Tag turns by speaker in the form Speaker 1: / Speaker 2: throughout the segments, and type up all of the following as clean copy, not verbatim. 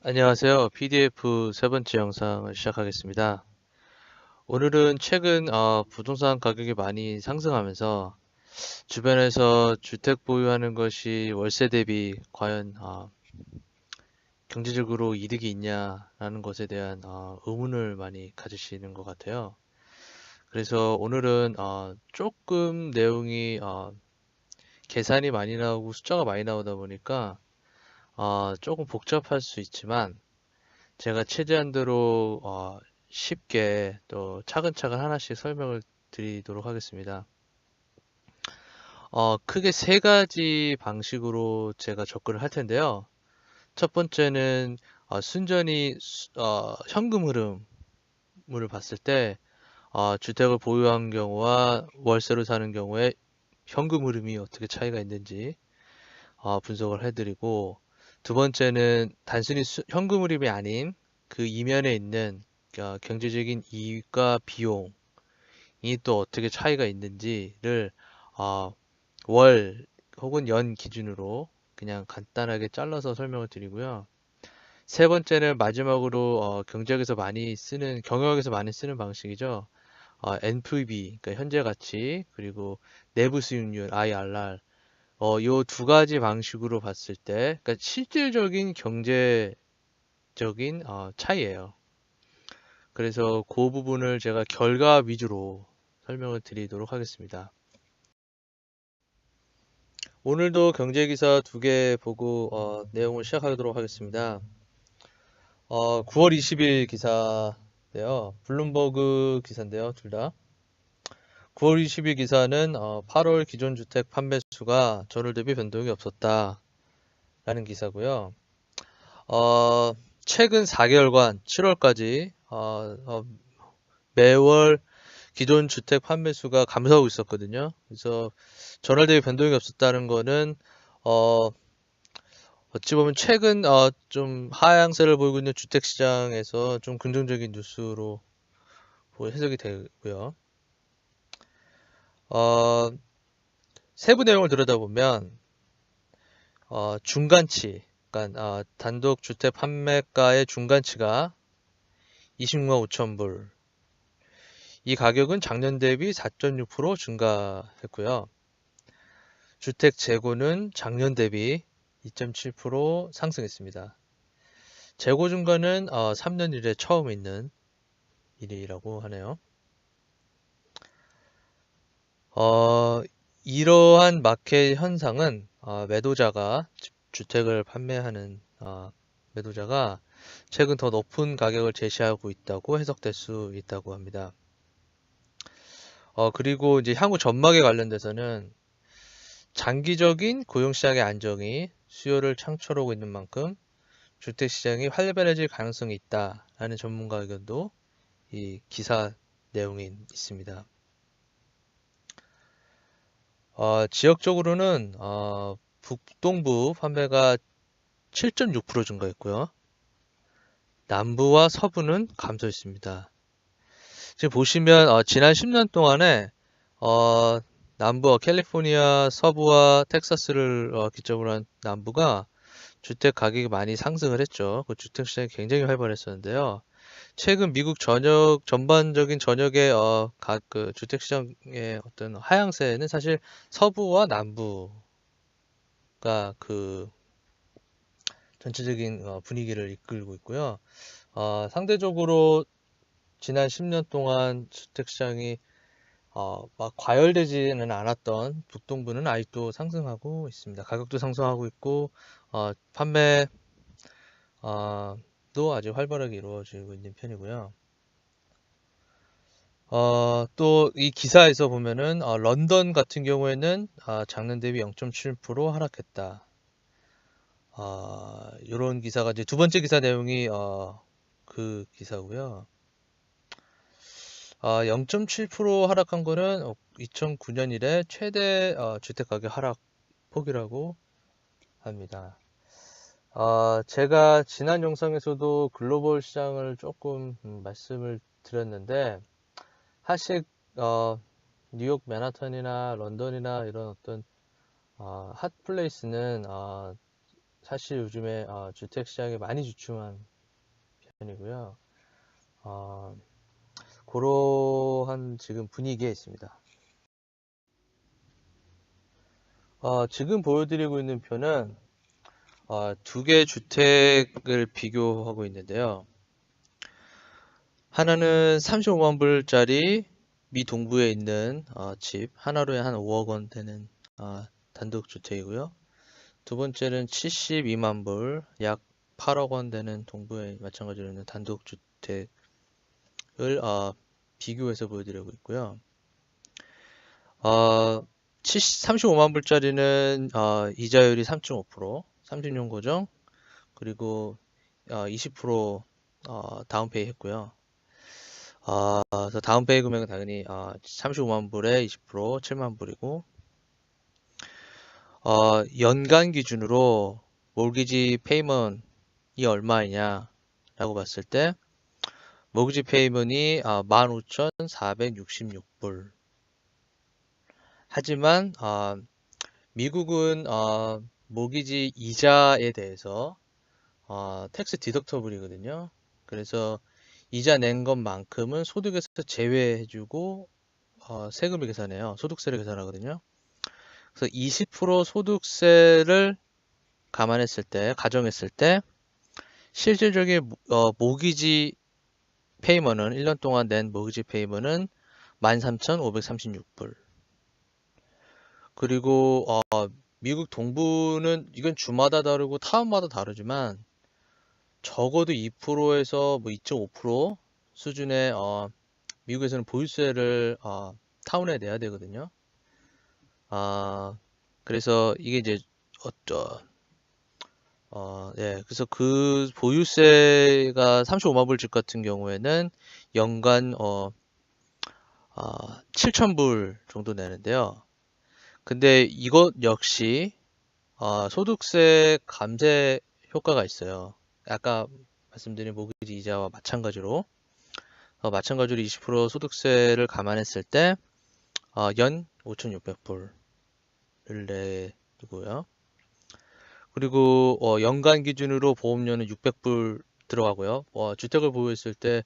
Speaker 1: 안녕하세요. PDF 세 번째 영상을 시작하겠습니다. 오늘은 최근 부동산 가격이 많이 상승하면서 주변에서 주택 보유하는 것이 월세 대비 과연 경제적으로 이득이 있냐라는 것에 대한 의문을 많이 가지시는 것 같아요. 그래서 오늘은 조금 내용이 계산이 많이 나오고 숫자가 많이 나오다 보니까 조금 복잡할 수 있지만 제가 최대한대로 쉽게 또 차근차근 하나씩 설명을 드리도록 하겠습니다. 크게 세 가지 방식으로 제가 접근을 할 텐데요. 첫 번째는 순전히 현금 흐름을 봤을 때 주택을 보유한 경우와 월세로 사는 경우에 현금 흐름이 어떻게 차이가 있는지 분석을 해드리고, 두 번째는 단순히 현금 흐름이 아닌 그 이면에 있는 경제적인 이익과 비용이 또 어떻게 차이가 있는지를 어, 월 혹은 연 기준으로 그냥 간단하게 잘라서 설명을 드리고요. 세 번째는 마지막으로 경영학에서 많이 쓰는 방식이죠. NPV, 그러니까 현재 가치, 그리고 내부 수익률, IRR, 요 두 가지 방식으로 봤을 때, 그러니까 실질적인 경제적인 차이예요. 그래서 그 부분을 제가 결과 위주로 설명을 드리도록 하겠습니다. 오늘도 경제기사 두 개 보고 내용을 시작하도록 하겠습니다. 9월 20일 기사인데요. 블룸버그 기사인데요, 둘 다. 9월 20일 기사는 8월 기존 주택 판매 수가 전월 대비 변동이 없었다라는 기사고요. 어, 최근 4개월간 7월까지 매월 기존 주택 판매 수가 감소하고 있었거든요. 그래서 전월 대비 변동이 없었다는 거는 어, 어찌 보면 최근 좀 하향세를 보이고 있는 주택 시장에서 좀 긍정적인 뉴스로 해석이 되고요. 어, 세부 내용을 들여다보면 중간치, 그러니까 단독 주택 판매가의 중간치가 26만 5천 불. 이 가격은 작년 대비 4.6% 증가했고요. 주택 재고는 작년 대비 2.7% 상승했습니다. 재고 증가는 3년 이래 처음 있는 일이라고 하네요. 어, 이러한 마켓 현상은 매도자가 주택을 판매하는 매도자가 최근 더 높은 가격을 제시하고 있다고 해석될 수 있다고 합니다. 그리고 이제 향후 전망에 관련돼서는 장기적인 고용시장의 안정이 수요를 창출하고 있는 만큼 주택시장이 활발해질 가능성이 있다라는 전문가 의견도 이 기사 내용에 있습니다. 지역적으로는 북동부 판매가 7.6% 증가했고요. 남부와 서부는 감소했습니다. 지금 보시면 지난 10년 동안에 어, 남부 캘리포니아 서부와 텍사스를 기점으로 한 남부가 주택 가격이 많이 상승을 했죠. 그 주택 시장이 굉장히 활발했었는데요. 최근 미국 전반적인 전역의 각 주택 시장의 어떤 하향세는 사실 서부와 남부가 그 전체적인 분위기를 이끌고 있고요. 상대적으로 지난 10년 동안 주택 시장이 막 과열되지는 않았던 북동부는 아직도 상승하고 있습니다. 가격도 상승하고 있고 판매 도 아주 활발하게 이루어지고 있는 편이고요. 또 이 기사에서 보면은 런던 같은 경우에는 작년 대비 0.7% 하락했다. 이런 기사가 이제 두 번째 기사 내용이 그 기사고요. 0.7% 하락한 거는 2009년 이래 최대 주택 가격 하락 폭이라고 합니다. 제가 지난 영상에서도 글로벌 시장을 조금 말씀을 드렸는데 사실 뉴욕 맨하탄이나 런던이나 이런 어떤 핫플레이스는 사실 요즘에 주택 시장에 많이 주춤한 편이고요. 그러한 지금 분위기에 있습니다. 지금 보여드리고 있는 표는 두 개의 주택을 비교하고 있는데요. 하나는 35만 불짜리 미 동부에 있는 집, 하나로에 한 5억 원 되는 단독주택이고요. 두 번째는 72만 불, 약 8억 원 되는 동부에 마찬가지로 있는 단독주택을 비교해서 보여드리고 있고요. 35만 불짜리는 이자율이 3.5%, 30년 고정, 그리고 20% 다운페이 했고요. 그래서 다운페이 금액은 당연히 35만 불에 20% 7만 불이고, 연간 기준으로 몰기지 페이먼이 얼마이냐라고 봤을 때 몰기지 페이먼이 15,466불. 하지만 미국은 몰기지 이자에 대해서 텍스 디덕터블이거든요. 그래서 이자 낸 것만큼은 소득에서 제외해주고 세금을 계산해요. 소득세를 계산하거든요. 그래서 20% 소득세를 감안했을 때, 가정했을 때 실질적인 모기지 페이먼은 1년 동안 낸 모기지 페이먼은 13,536불. 그리고 미국 동부는 이건 주마다 다르고 타운마다 다르지만 적어도 2%에서 뭐 2.5% 수준의 미국에서는 보유세를 타운에 내야 되거든요. 그래서 이게 이제 예, 그래서 그 보유세가 35만 불 집 같은 경우에는 연간 7,000불 정도 내는데요. 근데 이것 역시 소득세 감세 효과가 있어요. 아까 말씀드린 모기지 이자와 마찬가지로 20% 소득세를 감안했을 때 연 5,600불을 내고요. 그리고 연간 기준으로 보험료는 600불 들어가고요. 주택을 보유했을 때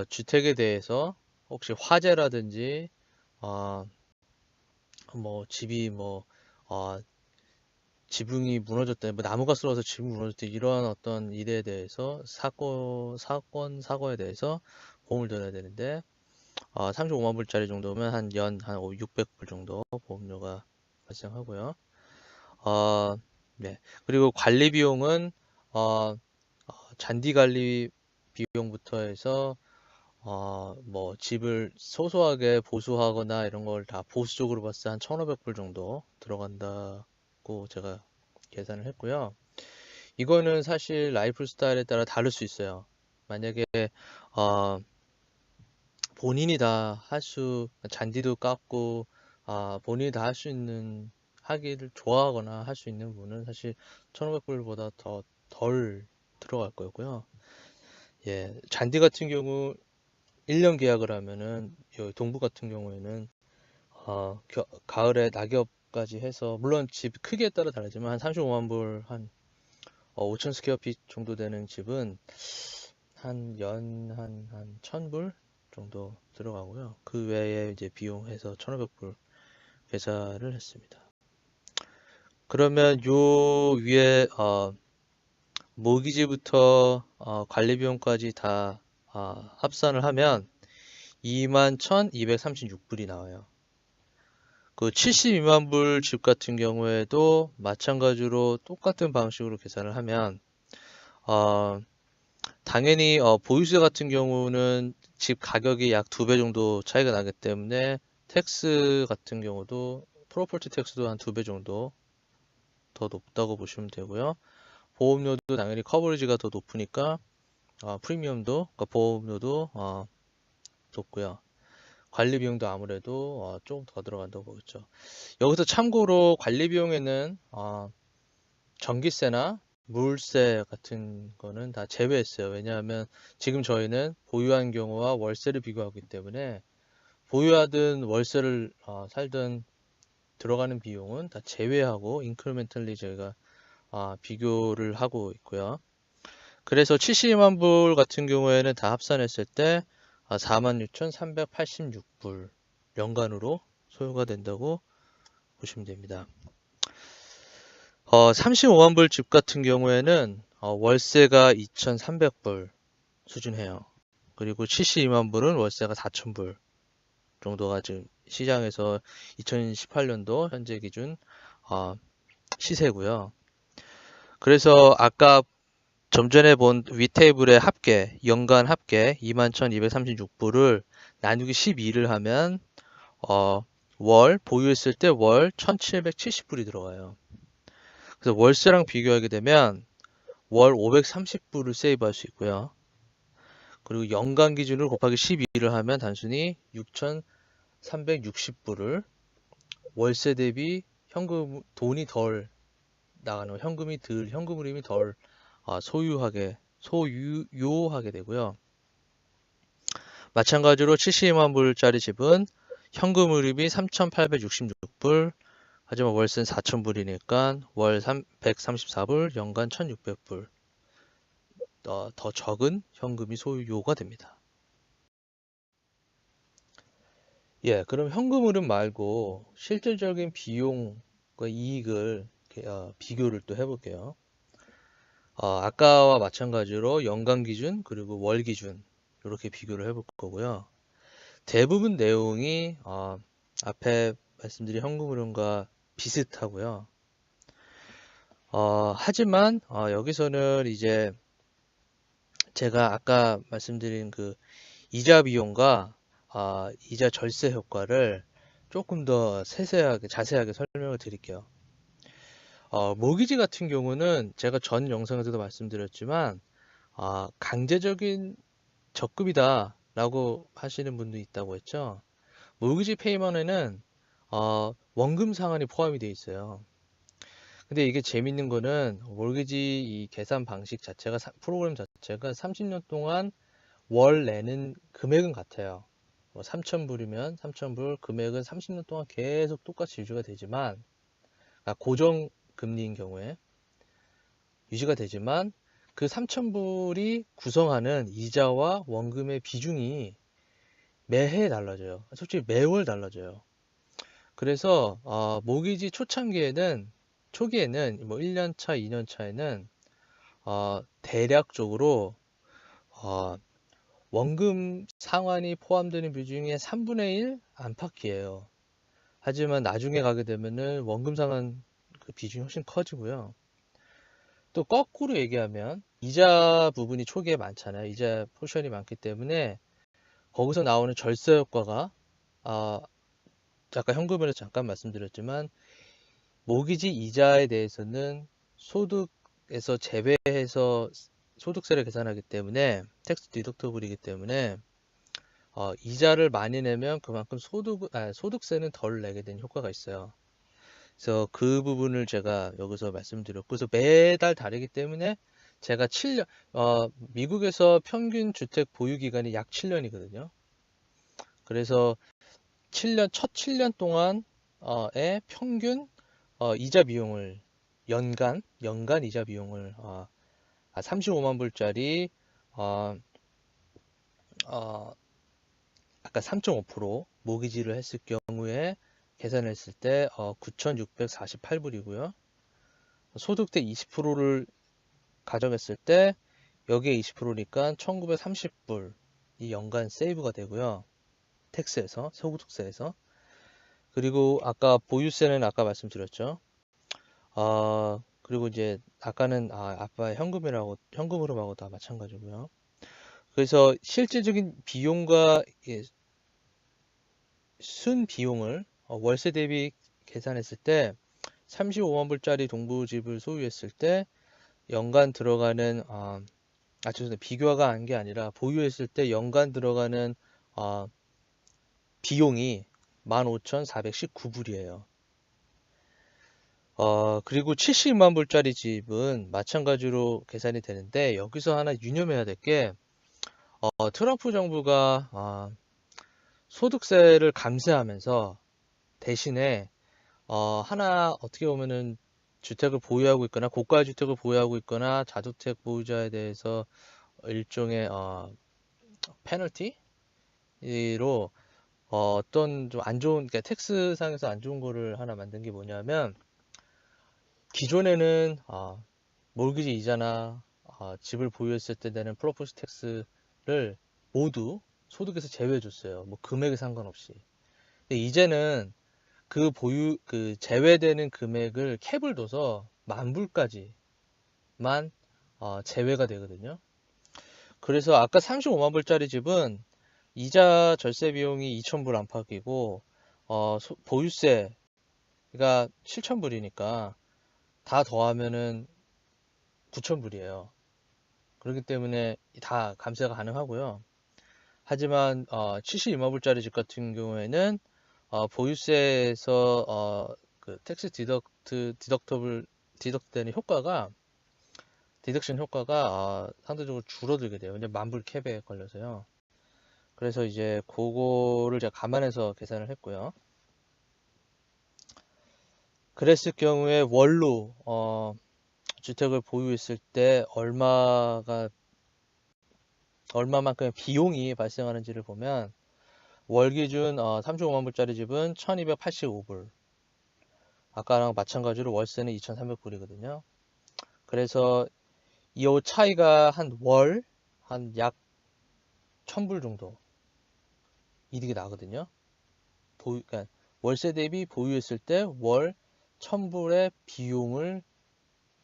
Speaker 1: 주택에 대해서 혹시 화재라든지 뭐 집이 지붕이 무너졌다, 뭐 나무가 쓰러져서 지붕이 무너졌다, 이러한 어떤 일에 대해서 사고에 대해서 보험을 들어야 되는데 35만 불짜리 정도면 한 600불 정도 보험료가 발생하고요. 네. 그리고 관리 비용은 잔디 관리 비용부터 해서 뭐 집을 소소하게 보수하거나 이런 걸 다 보수적으로 봤을 때 한 1,500불 정도 들어간다고 제가 계산을 했고요. 이거는 사실 라이프 스타일에 따라 다를 수 있어요. 만약에 어, 본인이 다 잔디도 깎고 본인이 다 할 수 있는, 하기를 좋아하거나 할 수 있는 분은 사실 1,500불보다 더 덜 들어갈 거고요. 예, 잔디 같은 경우 1년 계약을 하면은 여기 동부 같은 경우에는 가을에 낙엽까지 해서, 물론 집 크기에 따라 다르지만 한 35만 불, 한 5천 스퀘어핏 정도 되는 집은 한 1,000불 정도 들어가고요. 그 외에 이제 비용해서 1,500불 계산을 했습니다. 그러면 요 위에 모기지부터 관리 비용까지 다 합산을 하면 21,236불이 나와요. 그 72만 불 집 같은 경우에도 마찬가지로 똑같은 방식으로 계산을 하면 당연히 보유세 같은 경우는 집 가격이 약 2배 정도 차이가 나기 때문에 텍스 같은 경우도, 프로퍼티 텍스도 한 2배 정도 더 높다고 보시면 되고요. 보험료도 당연히 커버리지가 더 높으니까 프리미엄도, 그러니까 보험료도 높고요. 관리 비용도 아무래도 조금 더 들어간다고 보겠죠. 여기서 참고로 관리 비용에는 전기세나 물세 같은 거는 다 제외했어요. 왜냐하면 지금 저희는 보유한 경우와 월세를 비교하기 때문에 보유하든 월세를 살든 들어가는 비용은 다 제외하고 인크리멘탈리 저희가 비교를 하고 있고요. 그래서 72만 불 같은 경우에는 다 합산했을 때 46,386불 연간으로 소요가 된다고 보시면 됩니다. 35만 불 집 같은 경우에는 월세가 2,300불 수준해요. 그리고 72만 불은 월세가 4,000불 정도가 지금 시장에서 2018년도 현재 기준 시세고요. 그래서 아까 좀 전에 본 위 테이블의 합계, 연간 합계 21,236불을 나누기 12를 하면 월 보유했을 때 월 1,770불이 들어가요. 그래서 월세랑 비교하게 되면 월 530불을 세이브할 수 있고요. 그리고 연간 기준으로 곱하기 12를 하면 단순히 6,360불을 월세 대비 돈이 덜 나가는 현금 흐름이 덜 소유하게 되고요. 마찬가지로 72만 불짜리 집은 현금 흐름이 3,866불, 하지만 월세는 4,000불이니까 월 134불, 연간 1,600불 더 적은 현금이 소유가 됩니다. 예, 그럼 현금 흐름 말고 실질적인 비용과 이익을 비교를 또 해볼게요. 아까와 마찬가지로 연간 기준 그리고 월 기준 이렇게 비교를 해볼 거고요. 대부분 내용이 앞에 말씀드린 현금 흐름과 비슷하고요. 하지만 여기서는 이제 제가 아까 말씀드린 그 이자 비용과 이자 절세 효과를 조금 더 자세하게 설명을 드릴게요. 모기지 같은 경우는 제가 전 영상에서도 말씀드렸지만 강제적인 적금이다 라고 하시는 분도 있다고 했죠. 모기지 페이먼에는 원금 상환이 포함이 되어 있어요. 근데 이게 재밌는 거는 모기지 이 계산 방식 자체가 프로그램 자체가 30년 동안 월 내는 금액은 같아요. 뭐 3,000불이면 3,000불 금액은 30년 동안 계속 똑같이 유지가 되지만 고정 금리인 경우에 유지가 되지만 그 3,000불이 구성하는 이자와 원금의 비중이 매해 달라져요. 솔직히 매월 달라져요. 그래서 모기지 초기에는 뭐 1년차, 2년차에는 대략적으로 원금 상환이 포함되는 비중의 3분의 1 안팎이에요. 하지만 나중에 가게 되면은 원금 상환 그 비중이 훨씬 커지고요. 또 거꾸로 얘기하면 이자 부분이 초기에 많잖아요. 이자 포션이 많기 때문에 거기서 나오는 절세 효과가 아까 현금으로 잠깐 말씀드렸지만 모기지 이자에 대해서는 소득에서 제외해서 소득세를 계산하기 때문에 텍스 디덕터블이기 때문에 이자를 많이 내면 그만큼 소득세는 덜 내게 되는 효과가 있어요. 그래서 그 부분을 제가 여기서 말씀드렸고, 그래서 매달 다르기 때문에 제가 7년, 미국에서 평균 주택 보유 기간이 약 7년이거든요. 그래서 첫 7년 동안의 평균 이자 비용을 연간 이자 비용을 35만 불짜리 아까 3.5% 모기지를 했을 경우에 계산했을 때 9,648불이고요. 소득세 20%를 가정했을 때 여기에 20%니까 1,930불 이 연간 세이브가 되고요. 소득세에서. 그리고 아까 보유세는 아까 말씀드렸죠. 그리고 이제 아까는 아빠의 현금으로하고 다 마찬가지고요. 그래서 실질적인 비용과 순 비용을 월세 대비 계산했을 때 35만 불짜리 동부집을 소유했을 때 연간 들어가는 죄송합니다. 비교가 한 게 아니라 보유했을 때 연간 들어가는 비용이 15,419불이에요. 그리고 70만 불짜리 집은 마찬가지로 계산이 되는데 여기서 하나 유념해야 될 게 트럼프 정부가 소득세를 감세하면서 대신에 하나 어떻게 보면은 주택을 보유하고 있거나 고가 주택을 보유하고 있거나 다주택 보유자에 대해서 일종의 페널티로 어떤 좀 안 좋은, 그러니까 텍스상에서 안 좋은 거를 하나 만든 게 뭐냐면, 기존에는 몰기지 이자나 집을 보유했을 때 내는 프로퍼티 텍스를 모두 소득에서 제외해 줬어요. 뭐 금액에 상관없이. 근데 이제는 그 제외되는 금액을 캡을 둬서 10,000불까지만 제외가 되거든요. 그래서 아까 35만 불짜리 집은 이자 절세 비용이 2,000불 안팎이고 보유세가 7,000불이니까 다 더하면은 9,000불이에요. 그렇기 때문에 다 감세가 가능하고요. 하지만 72만 불짜리 집 같은 경우에는 보유세에서 그 텍스 디덕트되는 효과가 디덕션 효과가 상대적으로 줄어들게 돼요. 이제 10,000불 캡에 걸려서요. 그래서 이제 그거를 제가 감안해서 계산을 했고요. 그랬을 경우에 월로 주택을 보유했을 때 얼마만큼의 비용이 발생하는지를 보면 월 기준 35만 불짜리 집은 1,285불. 아까랑 마찬가지로 월세는 2,300불이거든요. 그래서 이 차이가 한 약 1,000불 정도 이득이 나거든요. 그러니까 월세 대비 보유했을 때 월 1,000불의 비용을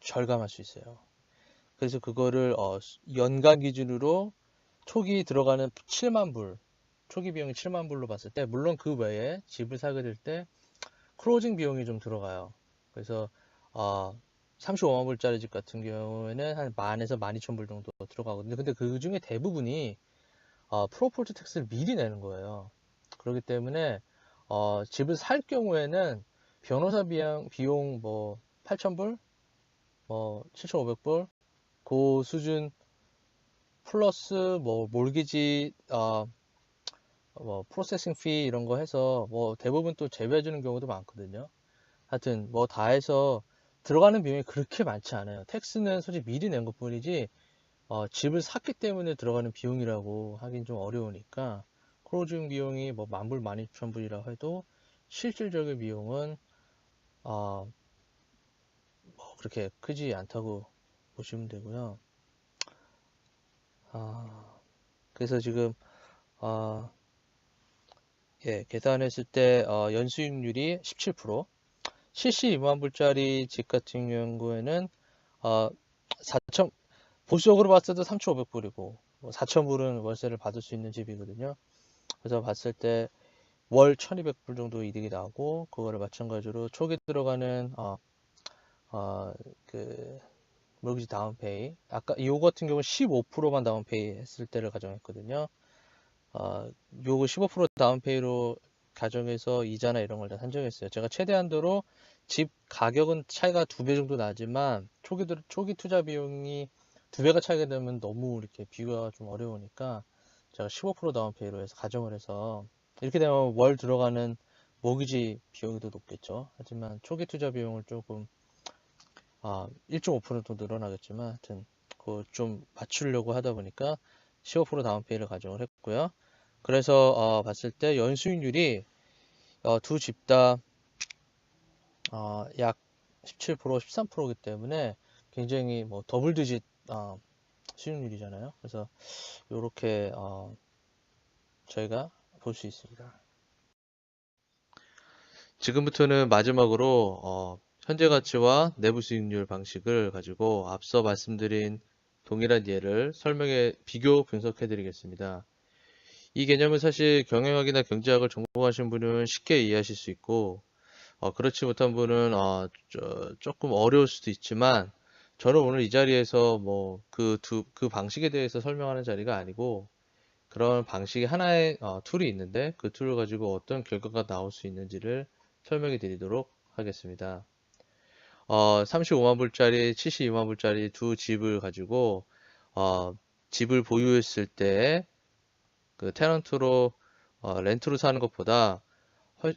Speaker 1: 절감할 수 있어요. 그래서 그거를 연간 기준으로 초기 들어가는 7만 불, 초기 비용이 7만 불로 봤을 때, 물론 그 외에 집을 사게 될 때 클로징 비용이 좀 들어가요. 그래서 35만 불짜리 집 같은 경우에는 한 10,000에서 12,000불 정도 들어가거든요. 근데 그 중에 대부분이 프로퍼티 텍스를 미리 내는 거예요. 그렇기 때문에 집을 살 경우에는 변호사 비용 뭐 8,000불, 뭐 7,500불 그 수준 플러스 뭐 몰기지 뭐 프로세싱 피 이런 거 해서 뭐 대부분 또 제외해 주는 경우도 많거든요. 하여튼 뭐 다 해서 들어가는 비용이 그렇게 많지 않아요. 텍스는 솔직히 미리 낸 것뿐이지 집을 샀기 때문에 들어가는 비용이라고 하긴 좀 어려우니까 클로징 비용이 뭐 10,000불, 12,000불이라고 해도 실질적인 비용은 뭐 그렇게 크지 않다고 보시면 되고요. 그래서 지금 예, 계산했을 때 연수익률이 17%, 72만 불짜리 집 같은 경우에는 4천 보수적으로 봤을 때 3,500불이고 4,000불은 월세를 받을 수 있는 집이거든요. 그래서 봤을 때 월 1,200불 정도 이득이 나고 그거를 마찬가지로 초기 들어가는 그 모기지 다운페이 아까 이거 같은 경우는 15%만 다운페이 했을 때를 가정했거든요. 요거 15% 다운페이로 가정해서 이자나 이런 걸 다 산정했어요. 제가 최대한도로 집 가격은 차이가 2배 정도 나지만 초기 투자 비용이 2배가 차이가 되면 너무 이렇게 비교가 좀 어려우니까 제가 15% 다운페이로 해서 가정을 해서 이렇게 되면 월 들어가는 모기지 비용이 더 높겠죠. 하지만 초기 투자 비용을 조금 1.5% 늘어나겠지만 하여튼 그거 좀 맞추려고 하다 보니까 15% 다운페이를 가정을 했고요. 그래서 봤을 때 연수익률이 두 집 다 약 17%, 13%이기 때문에 굉장히 뭐 더블 디짓 수익률이잖아요. 그래서 이렇게 저희가 볼 수 있습니다. 지금부터는 마지막으로 현재 가치와 내부 수익률 방식을 가지고 앞서 말씀드린 동일한 예를 비교 분석해 드리겠습니다. 이 개념은 사실 경영학이나 경제학을 전공하신 분은 쉽게 이해하실 수 있고 그렇지 못한 분은 조금 어려울 수도 있지만 저는 오늘 이 자리에서 뭐 그 방식에 대해서 설명하는 자리가 아니고 그런 방식의 하나의 툴이 있는데 그 툴을 가지고 어떤 결과가 나올 수 있는지를 설명해 드리도록 하겠습니다. 35만 불짜리, 72만 불짜리 두 집을 가지고 집을 보유했을 때 그 테넌트로 렌트로 사는 것보다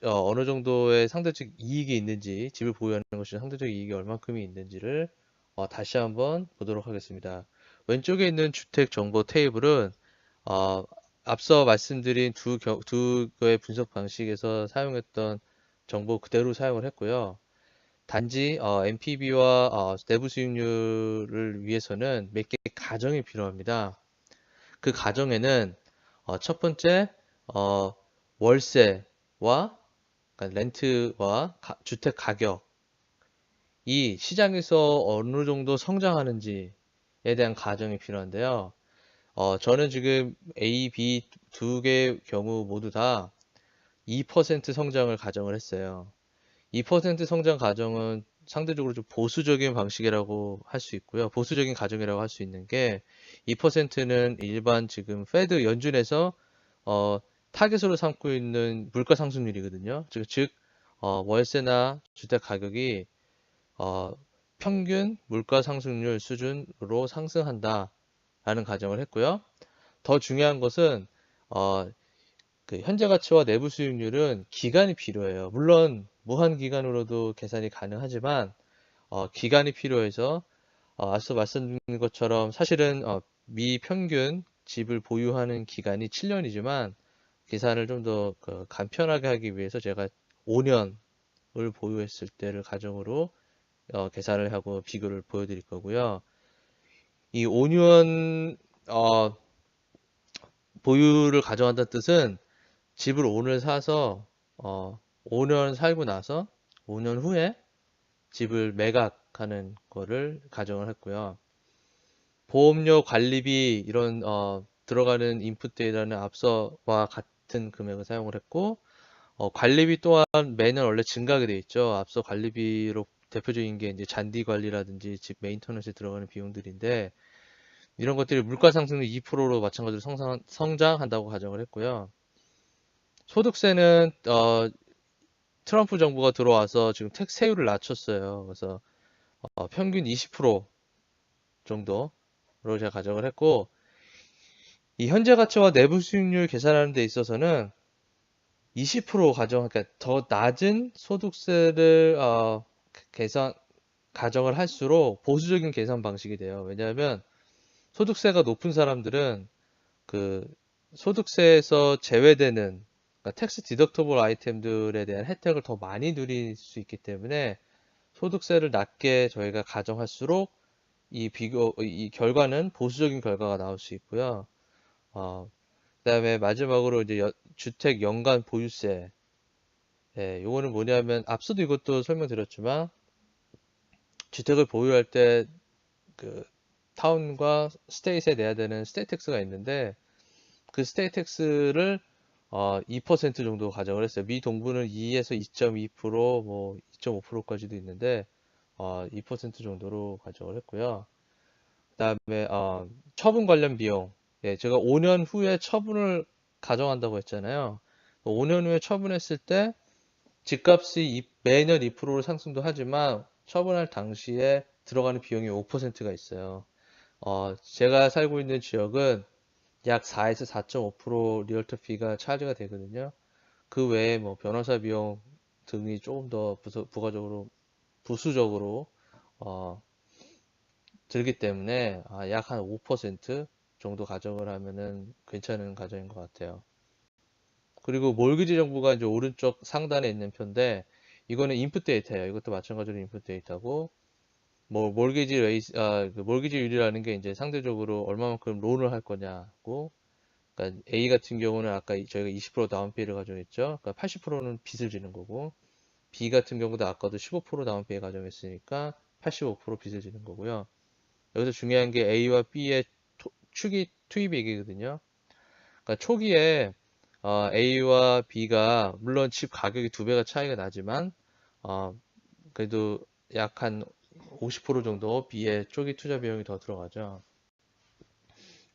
Speaker 1: 어느 정도의 상대적 이익이 있는지, 집을 보유하는 것이 상대적 이익이 얼만큼이 있는지를 다시 한번 보도록 하겠습니다. 왼쪽에 있는 주택 정보 테이블은 어, 앞서 말씀드린 두 개의 분석 방식에서 사용했던 정보 그대로 사용을 했고요. 단지 NPV와 내부 수익률을 위해서는 몇 개의 가정이 필요합니다. 그 가정에는 첫 번째 월세와 그러니까 렌트와 주택 가격이 시장에서 어느 정도 성장하는지에 대한 가정이 필요한데요. 저는 지금 A, B 두 개의 경우 모두 다 2% 성장을 가정을 했어요. 2% 성장 가정은 상대적으로 좀 보수적인 방식이라고 할 수 있고요. 보수적인 가정이라고 할 수 있는 게 2%는 일반 지금 페드 연준에서 타겟으로 삼고 있는 물가 상승률이거든요. 즉 월세나 주택 가격이 어, 평균 물가 상승률 수준으로 상승한다라는 가정을 했고요. 더 중요한 것은 어, 그 현재 가치와 내부 수익률은 기간이 필요해요. 물론 무한 기간으로도 계산이 가능하지만 기간이 필요해서 앞서 말씀드린 것처럼 사실은 미평균 집을 보유하는 기간이 7년이지만 계산을 좀 더 간편하게 하기 위해서 제가 5년을 보유했을 때를 가정으로 계산을 하고 비교를 보여드릴 거고요. 이 5년 보유를 가정한다는 뜻은 집을 오늘 사서 5년 살고 나서 5년 후에 집을 매각하는 거를 가정을 했고요. 보험료, 관리비 이런 들어가는 인풋 데이터는 앞서와 같은 금액을 사용을 했고 관리비 또한 매년 원래 증가하게 돼 있죠. 앞서 관리비로 대표적인 게 이제 잔디 관리라든지 집 메인터넌스에 들어가는 비용들인데 이런 것들이 물가 상승률 2%로 마찬가지로 성장한다고 가정을 했고요. 소득세는 트럼프 정부가 들어와서 지금 세율을 낮췄어요. 그래서 평균 20% 정도로 제가 가정을 했고 이 현재 가치와 내부 수익률 계산하는 데 있어서는 20% 그러니까 더 낮은 소득세를 가정을 할수록 보수적인 계산 방식이 돼요. 왜냐하면 소득세가 높은 사람들은 그 소득세에서 제외되는 그러니까 텍스 디덕터블 아이템들에 대한 혜택을 더 많이 누릴 수 있기 때문에 소득세를 낮게 저희가 가정할수록 이 결과는 보수적인 결과가 나올 수 있고요. 그다음에 마지막으로 이제 주택 연간 보유세. 예, 요거는 뭐냐면 앞서도 이것도 설명드렸지만 주택을 보유할 때 그 타운과 스테이트에 내야 되는 스테이트 텍스가 있는데 그 스테이트 텍스를 2% 정도 가정을 했어요. 미 동부는 2에서 2.2%, 뭐 2.5%까지도 있는데 2% 정도로 가정을 했고요. 그다음에 처분 관련 비용. 예, 제가 5년 후에 처분을 가정한다고 했잖아요. 5년 후에 처분했을 때 집값이 매년 2%로 상승도 하지만 처분할 당시에 들어가는 비용이 5%가 있어요. 제가 살고 있는 지역은 약 4에서 4.5% 리얼터 피가 차지가 되거든요. 그 외에 뭐 변호사 비용 등이 조금 더 부가적으로 부수적으로 어, 들기 때문에 약 한 5% 정도 가정을 하면은 괜찮은 가정인 것 같아요. 그리고 몰기지 정보가 이제 오른쪽 상단에 있는 편인데 이거는 인풋 데이터예요. 이것도 마찬가지로 인풋 데이터고 뭐 그 몰기지율이라는 게 이제 상대적으로 얼마만큼 론을 할 거냐고 그러니까 A 같은 경우는 아까 저희가 20% 다운페이를 가정했죠. 그러니까 80%는 빚을 지는 거고 B 같은 경우도 아까도 15% 다운페이 가정했으니까 85% 빚을 지는 거고요. 여기서 중요한 게 A와 B의 축이 투입액이거든요. 그러니까 초기에 A와 B가 물론 집 가격이 두 배가 차이가 나지만 그래도 약 한 50% 정도 B의 초기 투자 비용이 더 들어가죠.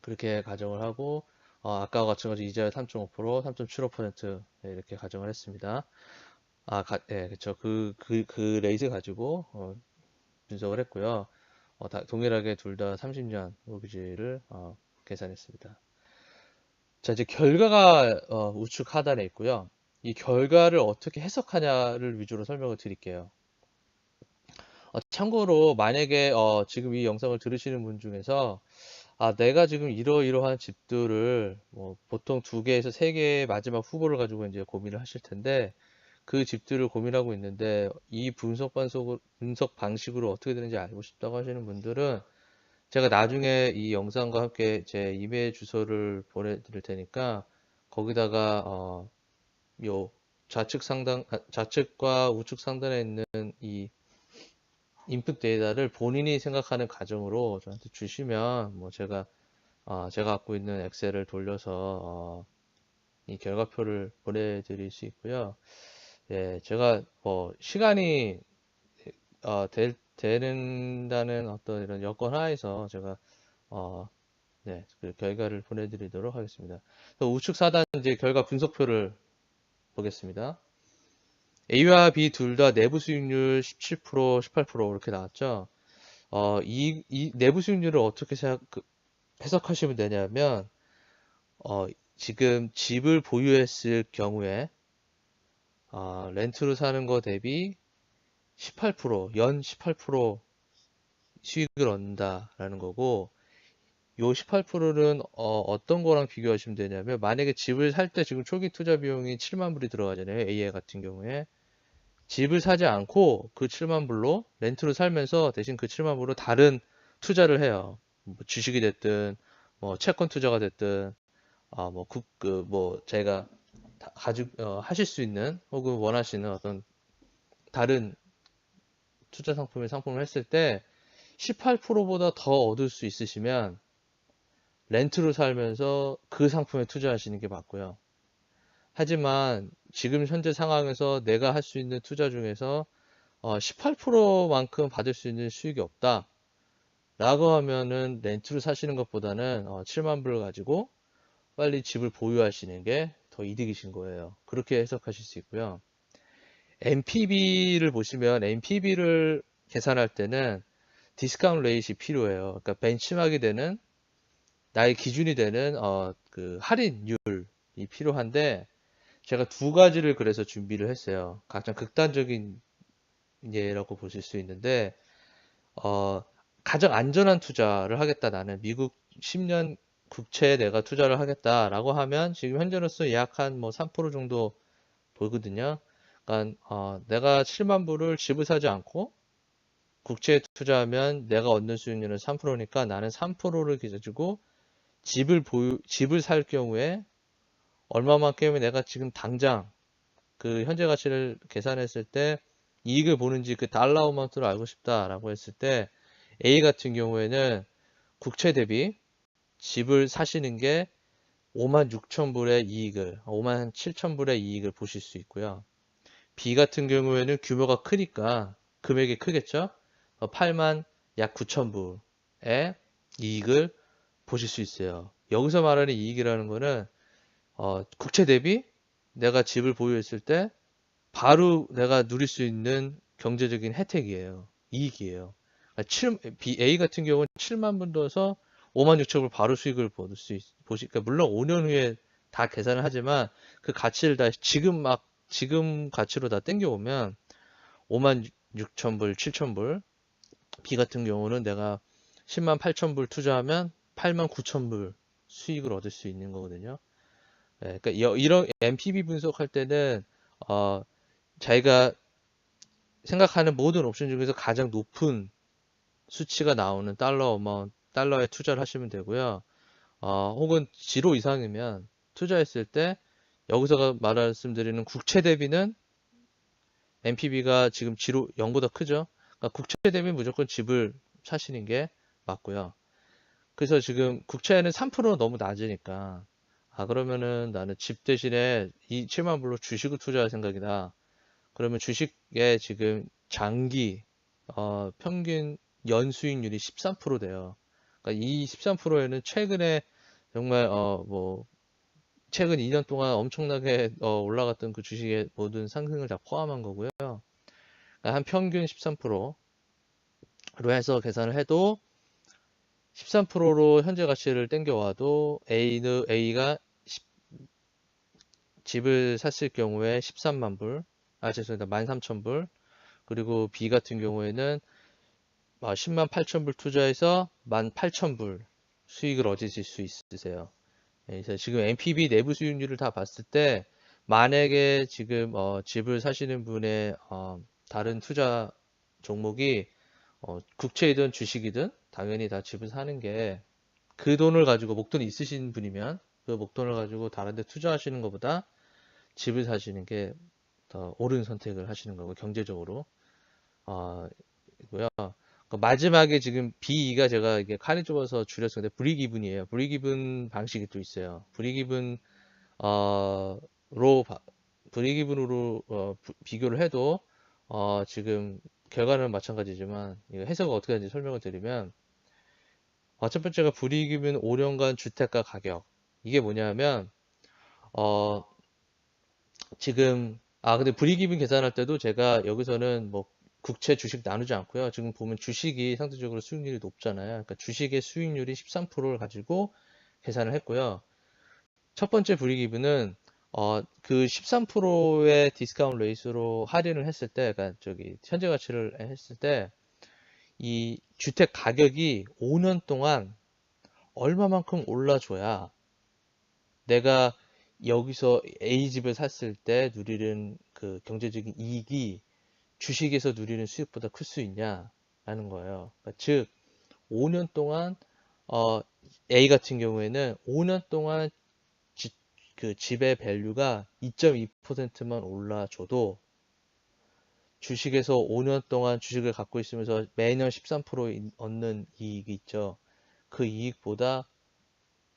Speaker 1: 그렇게 가정을 하고 아까와 같은 거죠. 이자율 3.5%, 3.75% 이렇게 가정을 했습니다. 예, 그쵸. 그 레이트 가지고 분석을 했고요. 동일하게 둘 다 30년 모기지를 계산했습니다. 자, 이제 결과가 우측 하단에 있고요. 이 결과를 어떻게 해석하냐를 위주로 설명을 드릴게요. 참고로 만약에 지금 이 영상을 들으시는 분 중에서 내가 지금 이러이러한 집들을 뭐 보통 2개에서 3개의 마지막 후보를 가지고 이제 고민을 하실 텐데 그 집들을 고민하고 있는데 이 분석 방식으로 어떻게 되는지 알고 싶다고 하시는 분들은 제가 나중에 이 영상과 함께 제 이메일 주소를 보내드릴 테니까 거기다가 요 좌측과 우측 상단에 있는 이 인풋 데이터를 본인이 생각하는 가정으로 저한테 주시면 뭐 제가 갖고 있는 엑셀을 돌려서 이 결과표를 보내드릴 수 있고요. 예, 제가 뭐 시간이 되는다는 어떤 이런 여건 하에서 제가 네, 그 결과를 보내드리도록 하겠습니다. 우측 사단 이제 결과 분석표를 보겠습니다. A와 B 둘 다 내부 수익률 17%, 18% 이렇게 나왔죠. 이 내부 수익률을 어떻게 해석하시면 되냐면, 지금 집을 보유했을 경우에, 렌트로 사는 거 대비 18%, 연 18% 수익을 얻는다라는 거고, 요 18%는 어떤 거랑 비교하시면 되냐면, 만약에 집을 살 때 지금 초기 투자 비용이 7만 불이 들어가잖아요. A 같은 경우에. 집을 사지 않고 그 7만 불로 렌트로 살면서 대신 그 7만 불로 다른 투자를 해요. 뭐 주식이 됐든, 뭐 채권 투자가 됐든, 제가 하실 수 있는 혹은 원하시는 어떤 다른 투자 상품을 했을 때 18%보다 더 얻을 수 있으시면 렌트로 살면서 그 상품에 투자하시는 게 맞고요. 하지만 지금 현재 상황에서 내가 할 수 있는 투자 중에서 18%만큼 받을 수 있는 수익이 없다 라고 하면은 렌트로 사시는 것보다는 7만 불을 가지고 빨리 집을 보유하시는 게 더 이득이신 거예요. 그렇게 해석하실 수 있고요. NPV를 보시면 NPV를 계산할 때는 디스카운트 레이트이 필요해요. 그러니까 벤치마크가 되는 나의 기준이 되는 그 할인율이 필요한데 제가 2가지를 그래서 준비를 했어요. 가장 극단적인 예라고 보실 수 있는데 가장 안전한 투자를 하겠다. 나는 미국 10년 국채에 내가 투자를 하겠다라고 하면 지금 현재로서 약 한 뭐 3% 정도 보거든요. 그러니까 내가 7만 불을 집을 사지 않고 국채에 투자하면 내가 얻는 수익률은 3%니까 나는 3%를 가지고 집을 살 경우에 얼마만큼이 내가 지금 당장 그 현재 가치를 계산했을 때 이익을 보는지 그 달러 어마운트를 알고 싶다라고 했을 때 A 같은 경우에는 국채 대비 집을 사시는 게 5만 6천 불의 이익을, 5만 7천 불의 이익을 보실 수 있고요. B 같은 경우에는 규모가 크니까 금액이 크겠죠? 8만 약 9천 불의 이익을 보실 수 있어요. 여기서 말하는 이익이라는 거는 국채 대비 내가 집을 보유했을 때 바로 내가 누릴 수 있는 경제적인 혜택이에요. 이익이에요. A 같은 경우는 7만 분 넣어서 5만 6천 불 바로 수익을 그러니까 물론 5년 후에 다 계산을 하지만 그 가치를 다 지금 가치로 다 땡겨오면 5만 6천 불, 7천 불. B 같은 경우는 내가 10만 8천 불 투자하면 8만 9천 불 수익을 얻을 수 있는 거거든요. 그러니까 이런 NPV 분석할 때는 자기가 생각하는 모든 옵션 중에서 가장 높은 수치가 나오는 달러에 투자를 하시면 되고요. 혹은 지로 이상이면 투자했을 때 여기서 말씀드리는 국채 대비는 NPV가 지금 지로 0보다 크죠. 그러니까 국채 대비 무조건 집을 사시는 게 맞고요. 그래서 지금 국채는 3% 너무 낮으니까 그러면은 나는 집 대신에 이 7만 불로 주식을 투자할 생각이다. 그러면 주식에 지금 장기 평균 연수익률이 13% 돼요. 그러니까 이 13%에는 최근에 정말 최근 2년 동안 엄청나게 올라갔던 그 주식의 모든 상승을 다 포함한 거고요. 그러니까 한 평균 13%로 해서 계산을 해도 13%로 현재 가치를 땡겨와도 A가 집을 샀을 경우에 13만 불, 죄송합니다. 13,000불. 그리고 B 같은 경우에는 10만 8천 불 투자해서 18,000불 수익을 얻으실 수 있으세요. 그래서 지금 NPV 내부 수익률을 다 봤을 때 만약에 지금 집을 사시는 분의 다른 투자 종목이 국채이든 주식이든 당연히 다 집을 사는 게 그 돈을 가지고 목돈이 있으신 분이면 그 목돈을 가지고 다른 데 투자하시는 것보다 집을 사시는 게 더 옳은 선택을 하시는 거고 경제적으로 이고요. 마지막에 지금 B2가 제가 이게 칸이 좁아서 줄였었는데 브릭이븐이에요. 브릭이븐 방식이 또 있어요. 브릭이븐 어, 로 브릭이븐으로 비교를 해도 지금 결과는 마찬가지지만 이거 해석을 어떻게 하는지 설명을 드리면 첫 번째가 브릭이븐 5년간 주택가 가격 이게 뭐냐면 어, 지금 근데 브릭이븐 계산할 때도 제가 여기서는 뭐 국채 주식 나누지 않고요. 지금 보면 주식이 상대적으로 수익률이 높잖아요. 그러니까 주식의 수익률이 13%를 가지고 계산을 했고요. 첫 번째 브릭이븐은 그 13%의 디스카운트 레이스로 할인을 했을 때, 그러니까 저기 현재 가치를 했을 때 이 주택 가격이 5년 동안 얼마만큼 올라줘야 내가 여기서 A집을 샀을 때 누리는 그 경제적인 이익이 주식에서 누리는 수익보다 클 수 있냐라는 거예요. 그러니까 즉 5년 동안 A 같은 경우에는 5년 동안 그 집의 밸류가 2.2%만 올라줘도 주식에서 5년 동안 주식을 갖고 있으면서 매년 13% 얻는 이익이 있죠. 그 이익보다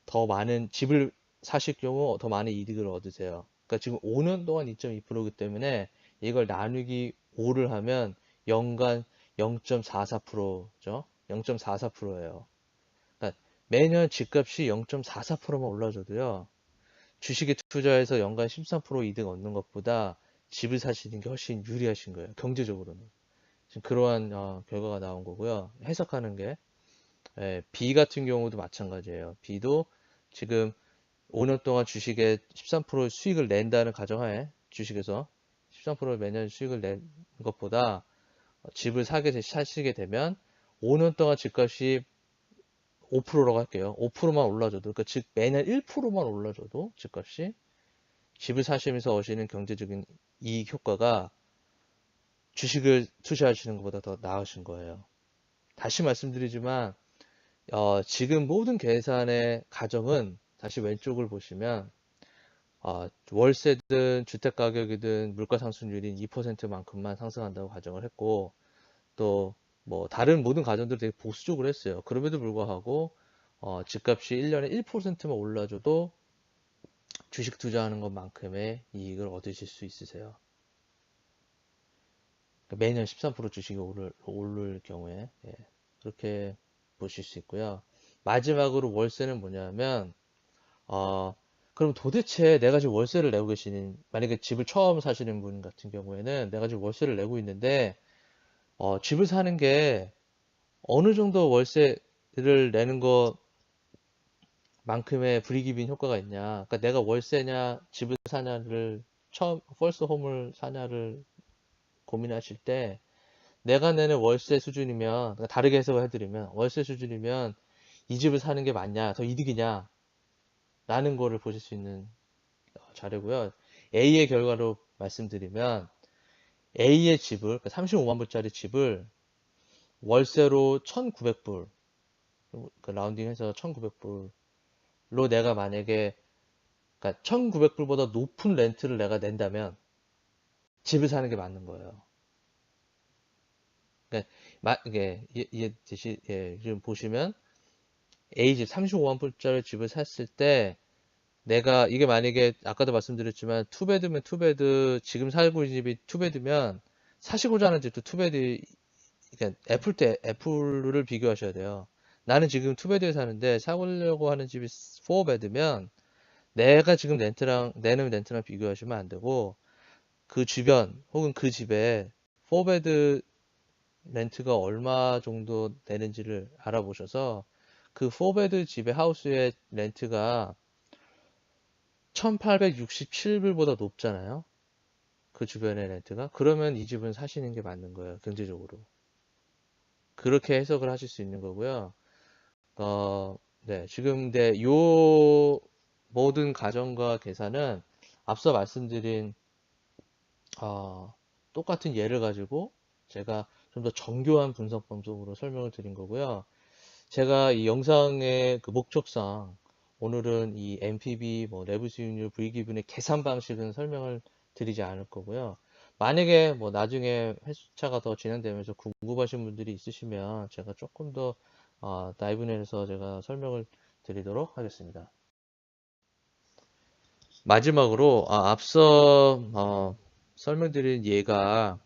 Speaker 1: 더 많은 집을 사실 경우 더 많은 이득을 얻으세요. 그러니까 지금 5년 동안 2.2%이기 때문에 이걸 나누기 5를 하면 연간 0.44%죠. 0.44%예요. 그러니까 매년 집값이 0.44%만 올라줘도요. 주식에 투자해서 연간 13% 이득 얻는 것보다 집을 사시는 게 훨씬 유리하신 거예요. 경제적으로는. 지금 그러한 결과가 나온 거고요. 해석하는 게 B 같은 경우도 마찬가지예요. B도 지금 5년 동안 주식에 13% 수익을 낸다는 가정하에 주식에서 13% 매년 수익을 낸 것보다 집을 사시게 되면 5년 동안 집값이 5%라고 할게요. 5%만 올라줘도, 그러니까 즉 매년 1%만 올라줘도 집값이 집을 사시면서 오시는 경제적인 이익 효과가 주식을 투자하시는 것보다 더 나으신 거예요. 다시 말씀드리지만 지금 모든 계산의 가정은 다시 왼쪽을 보시면 월세든 주택가격이든 물가상승률이 2%만큼만 상승한다고 가정을 했고 또 뭐 다른 모든 가정들 되게 보수적으로 했어요. 그럼에도 불구하고 집값이 1년에 1%만 올라줘도 주식 투자하는 것만큼의 이익을 얻으실 수 있으세요. 그러니까 매년 13% 주식이 오를 경우에 그렇게 보실 수 있고요. 마지막으로 월세는 뭐냐면 그럼 도대체 내가 지금 월세를 내고 계시는 만약에 집을 처음 사시는 분 같은 경우에는 내가 지금 월세를 내고 있는데 집을 사는 게 어느 정도 월세를 내는 것만큼의 브리기빈 효과가 있냐. 그러니까 내가 월세냐 집을 사냐를 처음 퍼스트 홈을 사냐를 고민하실 때 내가 내는 월세 수준이면 그러니까 다르게 해석을 해드리면 월세 수준이면 이 집을 사는 게 맞냐 더 이득이냐 라는 거를 보실 수 있는 자료고요. A의 결과로 말씀드리면 A의 집을 그러니까 35만 불짜리 집을 월세로 1,900불 그 라운딩해서 1,900불로 내가 만약에 그러니까 1,900불보다 높은 렌트를 내가 낸다면 집을 사는 게 맞는 거예요. 그러니까 이해되시 지금 보시면 A집 35만 불짜리 집을 샀을 때 내가 이게 만약에 아까도 말씀드렸지만 투베드면 투베드 지금 살고 있는 집이 투베드면 사시고자 하는 집도 투베드 그러니까 애플 때 애플을 비교하셔야 돼요. 나는 지금 투베드에 사는데 사려고 하는 집이 4베드면 내가 지금 렌트랑 내는 렌트랑 비교하시면 안 되고 그 주변 혹은 그 집에 4베드 렌트가 얼마 정도 되는지를 알아보셔서 그 4베드 집의 하우스의 렌트가 1867불보다 높잖아요. 그 주변의 렌트가. 그러면 이 집은 사시는 게 맞는 거예요. 경제적으로. 그렇게 해석을 하실 수 있는 거고요. 네, 지금 요 모든 가정과 계산은 앞서 말씀드린 똑같은 예를 가지고 제가 좀 더 정교한 분석 방법으로 설명을 드린 거고요. 제가 이 영상의 그 목적상 오늘은 이 NPV, 뭐 내부 수익률, 브이기분의 계산 방식은 설명을 드리지 않을 거고요. 만약에 뭐 나중에 회차가 더 진행되면서 궁금하신 분들이 있으시면 제가 조금 더 나이브넷에서 제가 설명을 드리도록 하겠습니다. 마지막으로 앞서 설명드린 예가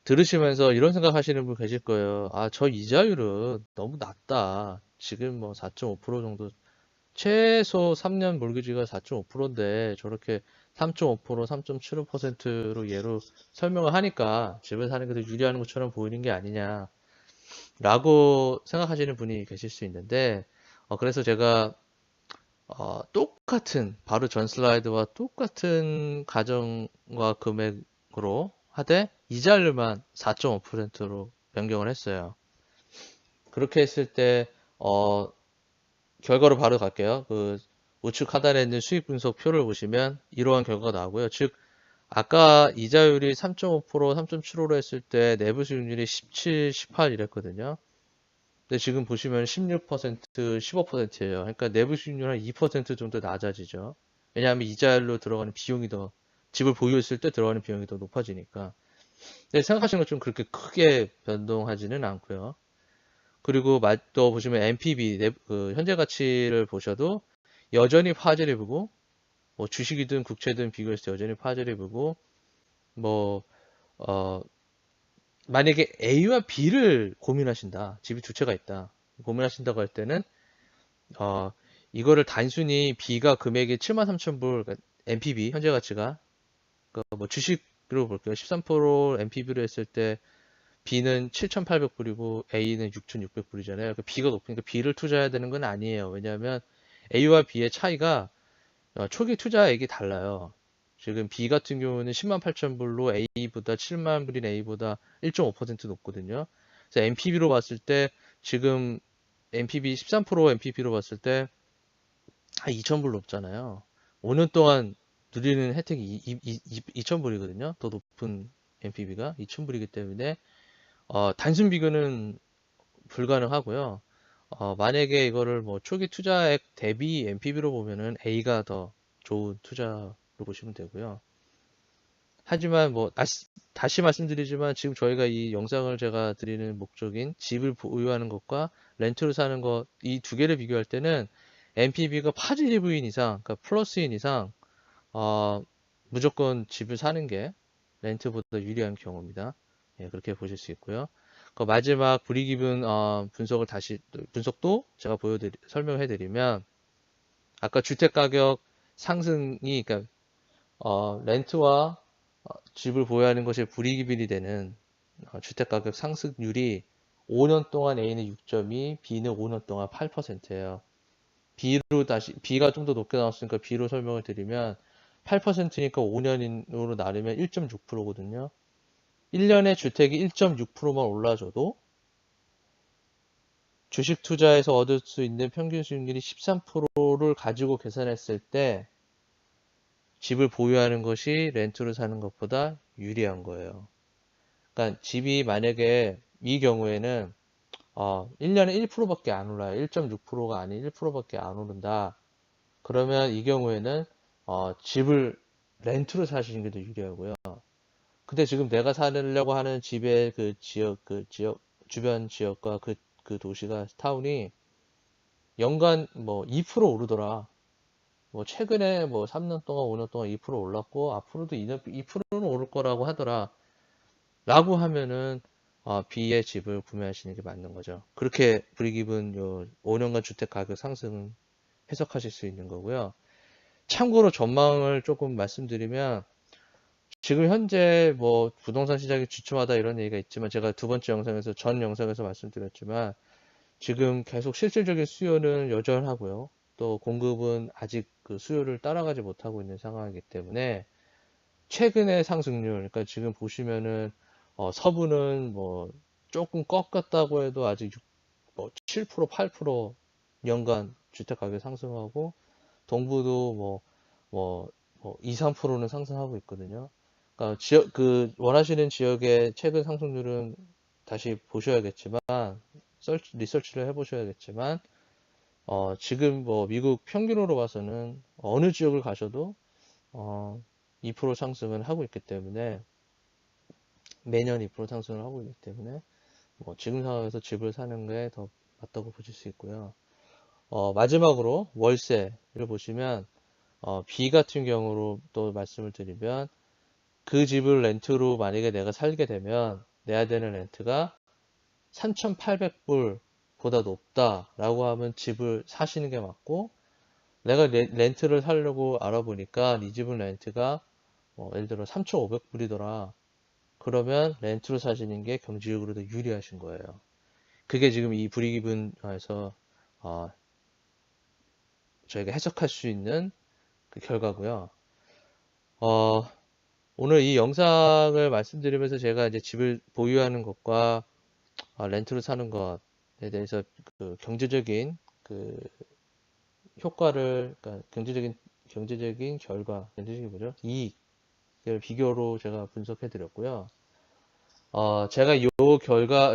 Speaker 1: 들으시면서 이런 생각 하시는 분 계실 거예요. 저 이자율은 너무 낮다. 지금 뭐 4.5% 정도, 최소 3년 몰기지가 4.5%인데 저렇게 3.5%, 3.75%로 예로 설명을 하니까 집을 사는 게 더 유리한 것처럼 보이는 게 아니냐 라고 생각하시는 분이 계실 수 있는데, 그래서 제가 똑같은, 바로 전 슬라이드와 똑같은 가정과 금액으로 하되 이자율만 4.5%로 변경을 했어요. 그렇게 했을 때 결과로 바로 갈게요. 그 우측 하단에 있는 수익 분석 표를 보시면 이러한 결과가 나오고요. 즉 아까 이자율이 3.5%, 3.75로 했을 때 내부 수익률이 17, 18 이랬거든요. 근데 지금 보시면 16%, 15%예요. 그러니까 내부 수익률 한 2% 정도 낮아지죠. 왜냐하면 이자율로 들어가는 비용이 더, 집을 보유했을 때 들어가는 비용이 더 높아지니까. 근데 생각하시는 것처럼 그렇게 크게 변동하지는 않고요. 그리고 또 보시면 NPV, 그 현재 가치를 보셔도 여전히 파절이고, 뭐 주식이든 국채든 비교했을 때 여전히 파절이고, 뭐 만약에 A와 B를 고민하신다, 집이 두 채가 있다 고민하신다고 할 때는 어, 이거를 단순히 B가 금액이 73,000불, 그러니까 NPV 현재 가치가 뭐 주식으로 볼게요. 13% NPV로 했을 때 B는 7,800불이고 A는 6,600불이잖아요. 그러니까 B가 높으니까 B를 투자해야 되는 건 아니에요. 왜냐하면 A와 B의 차이가 초기 투자액이 달라요. 지금 B 같은 경우는 10만 8천 불로 A보다 7만 불인 A보다 1.5% 높거든요. 그래서 NPV로 봤을 때 지금 NPV 13% NPV로 봤을 때 한 2천 불 높잖아요. 5년 동안 누리는 혜택이 2천 불이거든요. 더 높은 NPV가 2천 불이기 때문에 단순 비교는 불가능하고요. 만약에 이거를 뭐 초기 투자액 대비 NPV로 보면은 A가 더 좋은 투자로 보시면 되고요. 하지만 뭐 다시 말씀드리지만 지금 저희가 이 영상을 제가 드리는 목적인 집을 보유하는 것과 렌트를 사는 것 이 두 개를 비교할 때는 NPV가 파지티브인 이상, 그러니까 플러스인 이상 무조건 집을 사는 게 렌트보다 유리한 경우입니다. 예, 그렇게 보실 수 있고요. 그 마지막 브리기분 분석도 제가 설명해 드리면 아까 주택 가격 상승이 그러니까 렌트와 집을 보유하는 것이 브리기분이 되는 주택 가격 상승률이 5년 동안 A는 6.2, B는 5년 동안 8%예요. B가 좀 더 높게 나왔으니까 B로 설명을 드리면 8%니까 5년으로 나누면 1.6%거든요. 1년에 주택이 1.6%만 올라줘도 주식 투자에서 얻을 수 있는 평균 수익률이 13%를 가지고 계산했을 때 집을 보유하는 것이 렌트를 사는 것보다 유리한 거예요. 그러니까 집이 만약에 이 경우에는 1년에 1%밖에 안 올라요. 1.6%가 아닌 1%밖에 안 오른다. 그러면 이 경우에는 집을 렌트로 사시는 게 더 유리하고요. 근데 지금 내가 살려고 하는 집의 주변 지역과 그 도시가 타운이 연간 뭐 2% 오르더라. 뭐 최근에 뭐 3년 동안 5년 동안 2% 올랐고 앞으로도 2%는 오를 거라고 하더라. 라고 하면은 B의 집을 구매하시는 게 맞는 거죠. 그렇게 브릭이븐 요 5년간 주택 가격 상승 해석하실 수 있는 거고요. 참고로 전망을 조금 말씀드리면 지금 현재 뭐 부동산 시장이 주춤하다 이런 얘기가 있지만 제가 전 영상에서 말씀드렸지만 지금 계속 실질적인 수요는 여전하고요. 또 공급은 아직 그 수요를 따라가지 못하고 있는 상황이기 때문에 최근의 상승률, 그러니까 지금 보시면은 서부는 뭐 조금 꺾었다고 해도 아직 뭐 7%, 8% 연간 주택 가격 상승하고 동부도 뭐 2, 3%는 상승하고 있거든요. 그러니까 지역 그 원하시는 지역의 최근 상승률은 다시 보셔야겠지만 리서치를 해보셔야겠지만 지금 뭐 미국 평균으로 봐서는 어느 지역을 가셔도 2% 상승을 하고 있기 때문에 매년 2% 상승을 하고 있기 때문에 뭐 지금 상황에서 집을 사는 게 더 맞다고 보실 수 있고요. 마지막으로 월세를 보시면 B 같은 경우로 또 말씀을 드리면 그 집을 렌트로 만약에 내가 살게 되면 내야 되는 렌트가 3,800불보다 높다라고 하면 집을 사시는 게 맞고 내가 렌트를 살려고 알아보니까 이 집은 렌트가 예를 들어 3,500불이더라. 그러면 렌트로 사시는 게 경제적으로 더 유리하신 거예요. 그게 지금 이 불이익분에서 저희가 해석할 수 있는 그 결과고요. 오늘 이 영상을 말씀드리면서 제가 이제 집을 보유하는 것과 렌트로 사는 것에 대해서 그 경제적인 그 효과를, 그러니까 경제적인 결과, 경제적인 뭐죠? 이익을 비교로 제가 분석해 드렸고요. 제가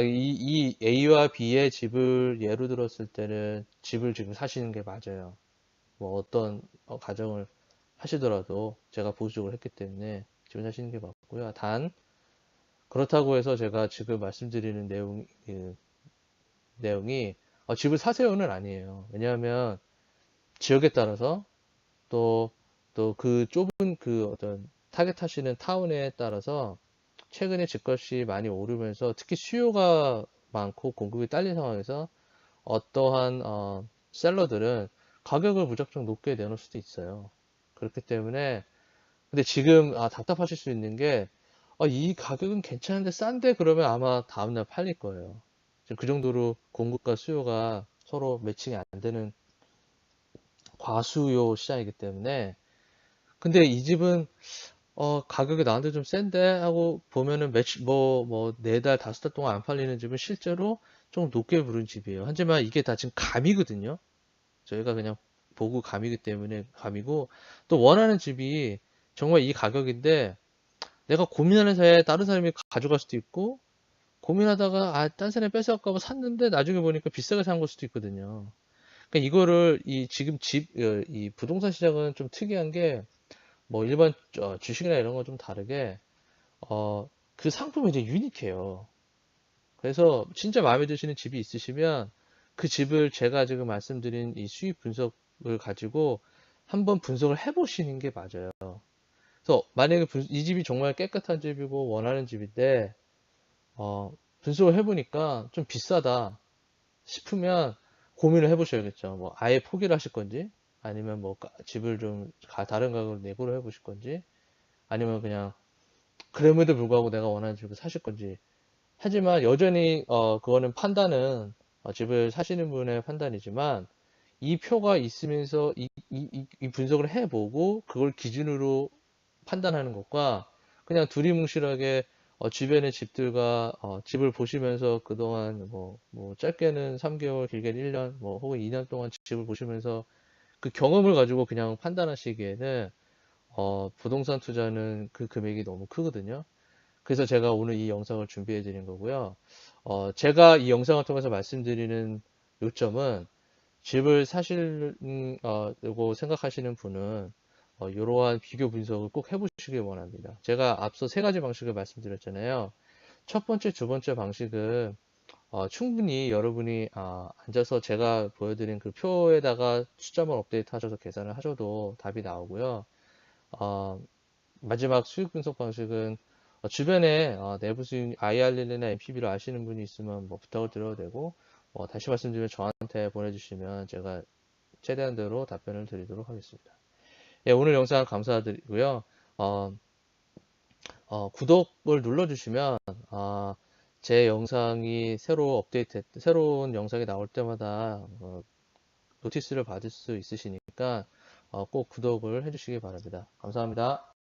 Speaker 1: 이 A와 B의 집을 예로 들었을 때는 집을 지금 사시는 게 맞아요. 뭐 어떤 가정을 하시더라도 제가 보수적으로 했기 때문에 집을 사시는 게 맞고요. 단, 그렇다고 해서 제가 지금 말씀드리는 내용이 집을 사세요는 아니에요. 왜냐하면 지역에 따라서 또 그 좁은 그 어떤 타겟하시는 타운에 따라서 최근에 집값이 많이 오르면서 특히 수요가 많고 공급이 딸린 상황에서 어떠한 셀러들은 가격을 무작정 높게 내놓을 수도 있어요. 그렇기 때문에 근데 지금 답답하실 수 있는 게 이 가격은 괜찮은데 싼데 그러면 아마 다음날 팔릴 거예요. 지금 그 정도로 공급과 수요가 서로 매칭이 안 되는 과수요 시장이기 때문에 근데 이 집은 가격이 나한테 좀 센데 하고 보면은 네 달, 다섯 달 동안 안 팔리는 집은 실제로 좀 높게 부른 집이에요. 하지만 이게 다 지금 감이거든요. 저희가 그냥 보고 감이기 때문에 감이고 또 원하는 집이 정말 이 가격인데 내가 고민하는 사이에 다른 사람이 가져갈 수도 있고 고민하다가 딴 사람이 뺏어갈까 봐 샀는데 나중에 보니까 비싸게 산 걸 수도 있거든요. 그러니까 이거를 지금 이 부동산 시장은 좀 특이한 게 뭐 일반 주식이나 이런 거 좀 다르게 그 상품이 이제 유니크해요. 그래서 진짜 마음에 드시는 집이 있으시면 그 집을 제가 지금 말씀드린 이 수익 분석을 가지고 한번 분석을 해보시는 게 맞아요. 그래서 만약에 이 집이 정말 깨끗한 집이고 원하는 집인데 분석을 해보니까 좀 비싸다 싶으면 고민을 해보셔야겠죠. 뭐 아예 포기를 하실 건지 아니면 뭐 집을 좀 다른 가격으로 내고를 해보실 건지 아니면 그냥 그럼에도 불구하고 내가 원하는 집을 사실 건지. 하지만 여전히 그거는 판단은 집을 사시는 분의 판단이지만 이 표가 있으면서 이 분석을 해보고 그걸 기준으로 판단하는 것과 그냥 두리뭉실하게 주변의 집들과 집을 보시면서 그동안 뭐 짧게는 3개월, 길게는 1년, 뭐 혹은 2년 동안 집을 보시면서 그 경험을 가지고 그냥 판단하시기에는 부동산 투자는 그 금액이 너무 크거든요. 그래서 제가 오늘 이 영상을 준비해 드린 거고요. 제가 이 영상을 통해서 말씀드리는 요점은 집을 사시려고 생각하시는 분은 이러한 비교 분석을 꼭 해보시길 원합니다. 제가 앞서 세 가지 방식을 말씀드렸잖아요. 첫 번째, 두 번째 방식은 충분히 여러분이 앉아서 제가 보여드린 그 표에다가 숫자만 업데이트 하셔서 계산을 하셔도 답이 나오고요. 마지막 수익 분석 방식은 주변에 내부 수익 IRR이나 NPV를 아시는 분이 있으면 뭐 부탁을 드려도 되고 다시 말씀드리면 저한테 보내주시면 제가 최대한대로 답변을 드리도록 하겠습니다. 예, 오늘 영상 감사드리고요. 구독을 눌러주시면 제 영상이 새로운 영상이 나올 때마다 노티스를 받을 수 있으시니까 꼭 구독을 해주시기 바랍니다. 감사합니다.